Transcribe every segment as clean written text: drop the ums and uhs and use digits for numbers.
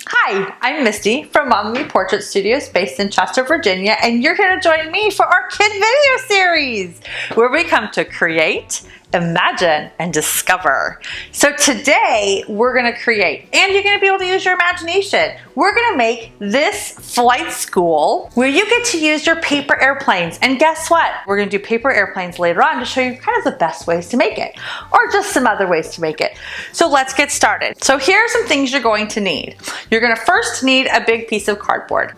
Hi, I'm Misty from Mom and Me Portrait Studios based in Chester, Virginia, and you're here to join me for our kid video series where we come to create, imagine, and discover. So today we're going to create, and you're going to be able to use your imagination. We're going to make this flight school where you get to use your paper airplanes. And guess what? We're going to do paper airplanes later on to show you kind of the best ways to make it, or just some other ways to make it. So let's get started. So here are some things you're going to need. You're going to first need a big piece of cardboard,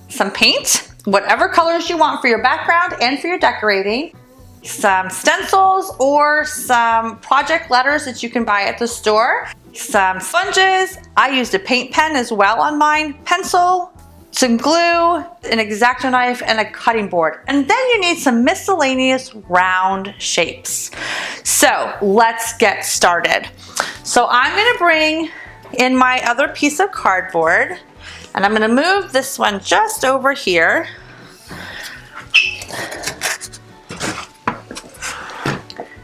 some paint, whatever colors you want for your background and for your decorating, some stencils or some project letters that you can buy at the store, some sponges. I used a paint pen as well on mine, pencil, some glue, an X-Acto knife, and a cutting board. And then you need some miscellaneous round shapes. So let's get started. So I'm going to bring in my other piece of cardboard, and I'm going to move this one just over here.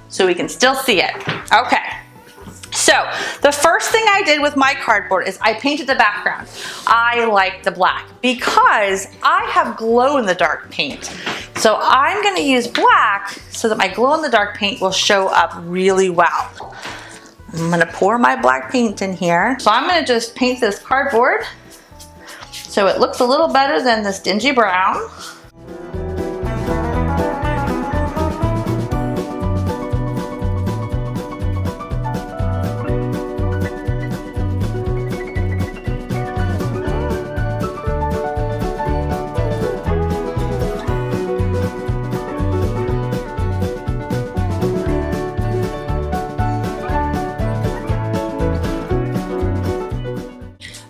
So we can still see it. Okay, so the first thing I did with my cardboard is I painted the background. I like the black because I have glow-in-the-dark paint. So I'm gonna use black so that my glow-in-the-dark paint will show up really well. I'm gonna pour my black paint in here. So I'm gonna just paint this cardboard so it looks a little better than this dingy brown.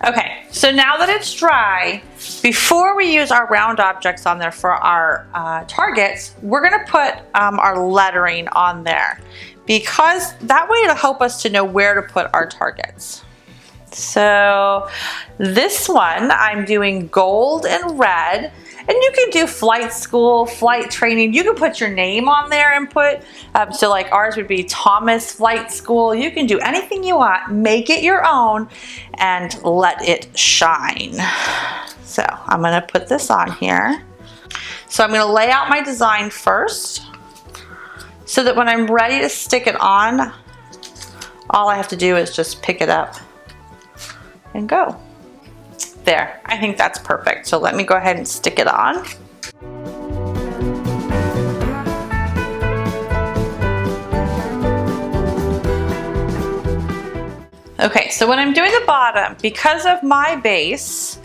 Okay, so now that it's dry, before we use our round objects on there for our targets, we're gonna put our lettering on there because that way it'll help us to know where to put our targets. So this one, I'm doing gold and red, and you can do flight school, flight training. You can put your name on there and put, so like ours would be Thomas Flight School. You can do anything you want, make it your own, and let it shine. So I'm gonna put this on here. So I'm gonna lay out my design first, so that when I'm ready to stick it on, all I have to do is just pick it up and go. There, I think that's perfect. So let me go ahead and stick it on. Okay, so when I'm doing the bottom, because of my base,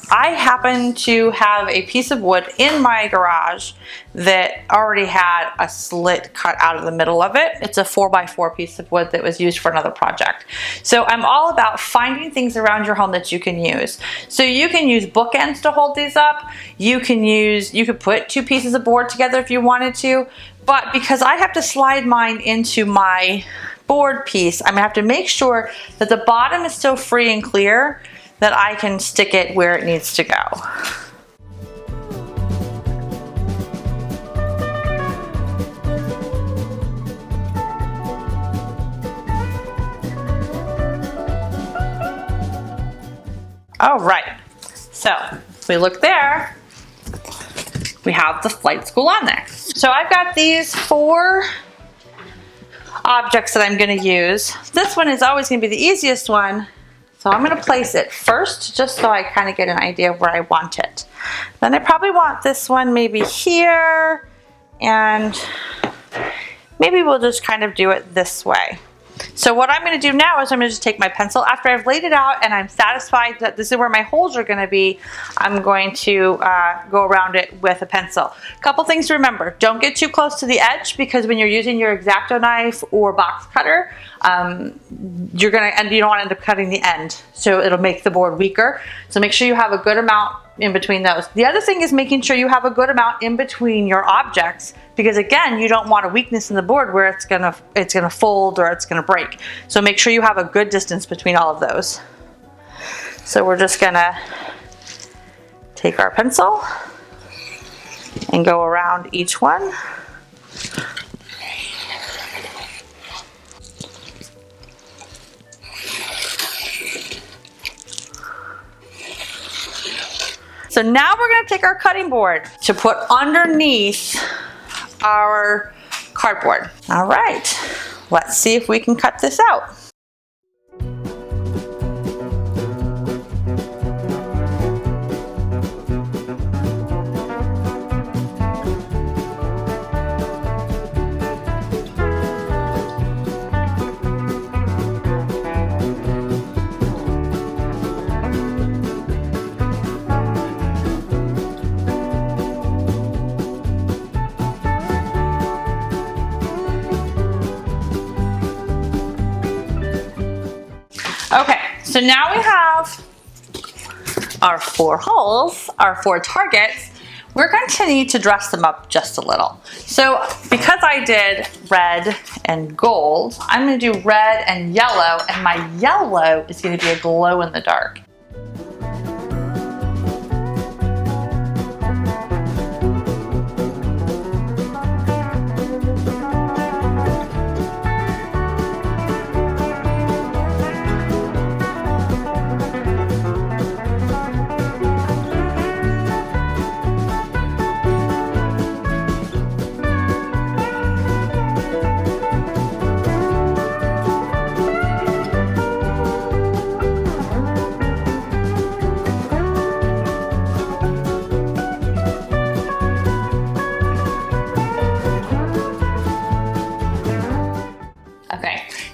I happen to have a piece of wood in my garage that already had a slit cut out of the middle of it. It's a 4x4 piece of wood that was used for another project. So I'm all about finding things around your home that you can use. So you can use bookends to hold these up. You could put two pieces of board together if you wanted to, but because I have to slide mine into my board piece, I'm gonna have to make sure that the bottom is still free and clear, that I can stick it where it needs to go. All right, so if we look there, we have the flight school on there. So I've got these 4 objects that I'm gonna use. This one is always gonna be the easiest one. So I'm going to place it first just so I kind of get an idea of where I want it. Then I probably want this one maybe here, and maybe we'll just kind of do it this way. So what I'm going to do now is I'm going to just take my pencil. After I've laid it out and I'm satisfied that this is where my holes are going to be, I'm going to go around it with a pencil. A couple things to remember. Don't get too close to the edge, because when you're using your X-Acto knife or box cutter, you don't want to end up cutting the end, so it'll make the board weaker. So make sure you have a good amount in between those. The other thing is making sure you have a good amount in between your objects, because again, you don't want a weakness in the board where it's gonna fold or it's gonna break. So make sure you have a good distance between all of those. So we're just gonna take our pencil and go around each one. So now we're gonna take our cutting board to put underneath our cardboard. All right, let's see if we can cut this out. Okay, so now we have our 4 holes, our 4 targets. We're going to need to dress them up just a little. So because I did red and gold, I'm going to do red and yellow, and my yellow is going to be a glow in the dark.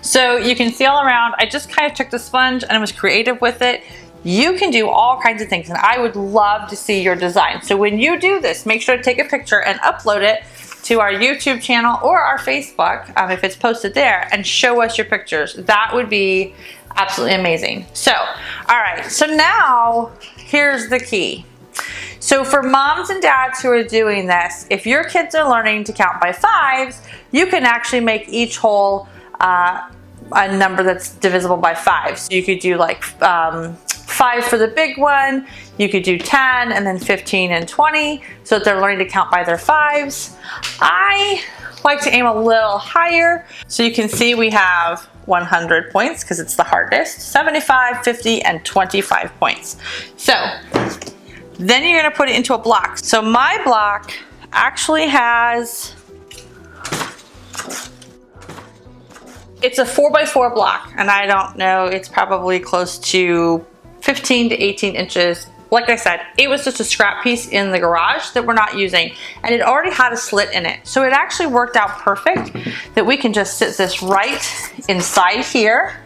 So you can see all around, I just kind of took the sponge and I was creative with it. You can do all kinds of things, and I would love to see your design. So when you do this, make sure to take a picture and upload it to our YouTube channel or our Facebook, if it's posted there, and show us your pictures. That would be absolutely amazing. So, all right, so now here's the key. So for moms and dads who are doing this, if your kids are learning to count by 5s, you can actually make each hole a number that's divisible by 5. So you could do like 5 for the big one, you could do 10 and then 15 and 20, so that they're learning to count by their 5s. I like to aim a little higher, so you can see we have 100 points because it's the hardest, 75, 50, and 25 points. So then you're gonna put it into a block. So my block actually has, it's a 4x4 block, and I don't know, it's probably close to 15 to 18 inches. Like I said, it was just a scrap piece in the garage that we're not using, and it already had a slit in it. So it actually worked out perfect that we can just sit this right inside here,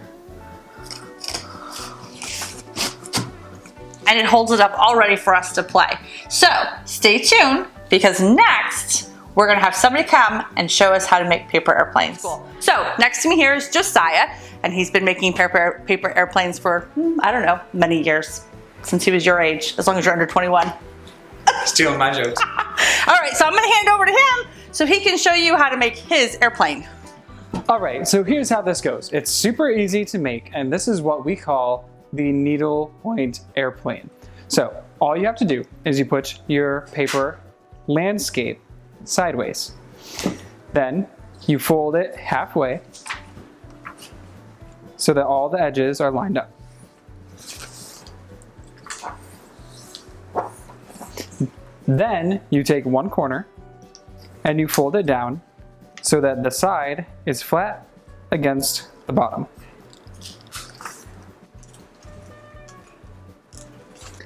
and it holds it up all ready for us to play. So stay tuned, because next, we're gonna have somebody come and show us how to make paper airplanes. Cool. So next to me here is Josiah, and he's been making paper airplanes for, I don't know, many years, since he was your age, as long as you're under 21. Stealing my jokes. All right, so I'm gonna hand over to him so he can show you how to make his airplane. All right, so here's how this goes. It's super easy to make, and this is what we call the needle point airplane. So all you have to do is you put your paper landscape sideways. Then you fold it halfway so that all the edges are lined up. Then you take one corner and you fold it down so that the side is flat against the bottom.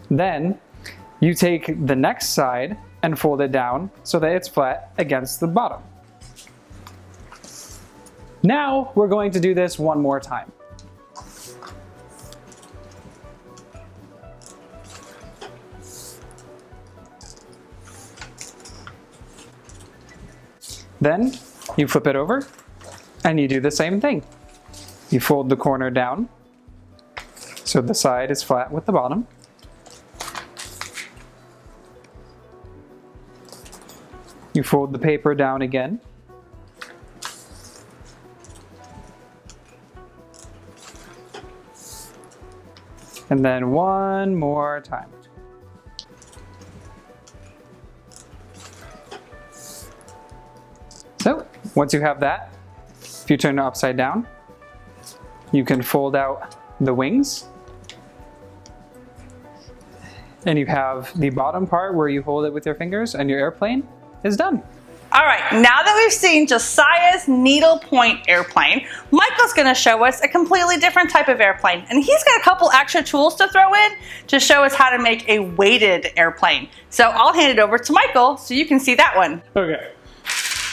Then you take the next side and fold it down so that it's flat against the bottom. Now we're going to do this one more time. Then you flip it over and you do the same thing. You fold the corner down so the side is flat with the bottom. You fold the paper down again. And then one more time. So once you have that, if you turn it upside down, you can fold out the wings. And you have the bottom part where you hold it with your fingers and your airplane is done. All right, now that we've seen Josiah's needlepoint airplane, Michael's gonna show us a completely different type of airplane. And he's got a couple extra tools to throw in to show us how to make a weighted airplane. So I'll hand it over to Michael so you can see that one. Okay,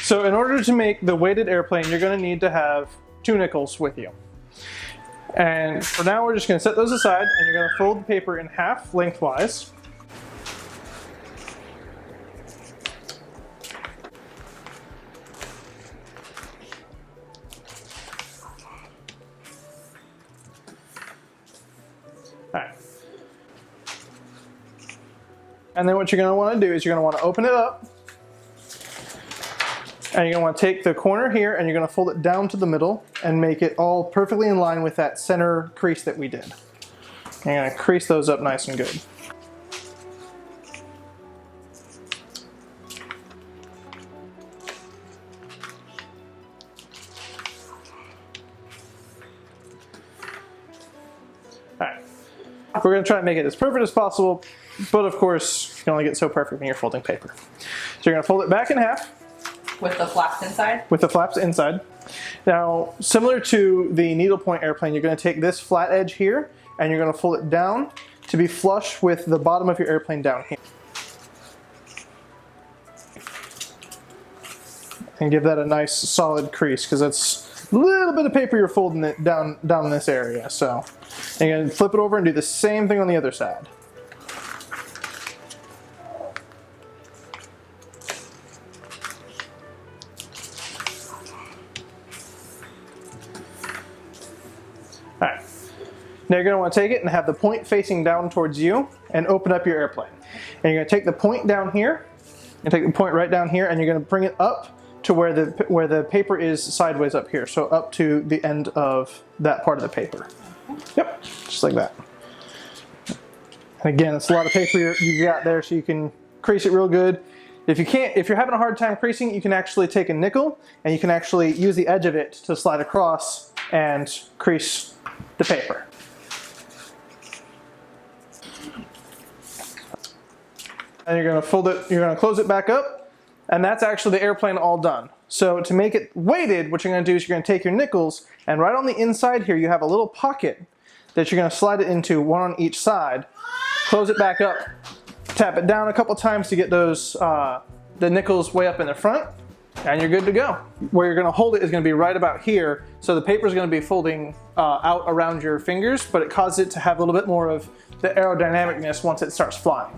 so in order to make the weighted airplane, you're gonna need to have 2 nickels with you. And for now, we're just gonna set those aside and you're gonna fold the paper in half lengthwise. Alright. And then what you're going to want to do is you're going to want to open it up. And you're going to want to take the corner here and you're going to fold it down to the middle and make it all perfectly in line with that center crease that we did. And you're going to crease those up nice and good. Alright. We're going to try and make it as perfect as possible, but of course, you can only get so perfect when you're folding paper. So you're going to fold it back in half. With the flaps inside? With the flaps inside. Now, similar to the needlepoint airplane, you're going to take this flat edge here, and you're going to fold it down to be flush with the bottom of your airplane down here. And give that a nice solid crease, because that's a little bit of paper you're folding it down in this area. So you're going to flip it over and do the same thing on the other side. Alright, now you're going to want to take it and have the point facing down towards you and open up your airplane. And you're going to take the point down here, and take the point right down here, and you're going to bring it up to where the paper is sideways up here, so up to the end of that part of the paper. Yep, just like that. And again, it's a lot of paper you got there, so you can crease it real good. If you're having a hard time creasing, you can actually take a nickel and you can actually use the edge of it to slide across and crease the paper. And you're going to fold it, you're going to close it back up, and that's actually the airplane all done. So to make it weighted, what you're going to do is you're going to take your nickels, and right on the inside here you have a little pocket that you're going to slide it into, one on each side, close it back up, tap it down a couple times to get those the nickels way up in the front, and you're good to go. Where you're going to hold it is going to be right about here, so the paper is going to be folding out around your fingers, but it causes it to have a little bit more of the aerodynamicness once it starts flying.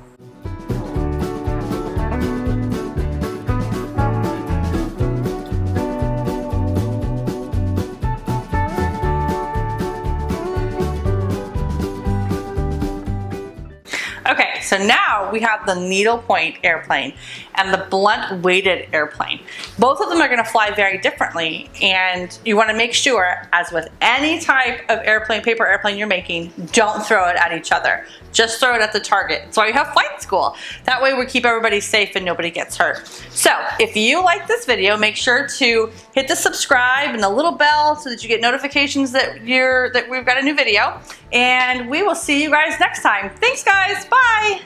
Okay, so now we have the needlepoint airplane and the blunt weighted airplane. Both of them are going to fly very differently, and you want to make sure, as with any type of airplane, paper airplane you're making, don't throw it at each other. Just throw it at the target. That's why you have flight school. That way we keep everybody safe and nobody gets hurt. So if you like this video, make sure to hit the subscribe and the little bell so that you get notifications that we've got a new video. And we will see you guys next time. Thanks guys, bye!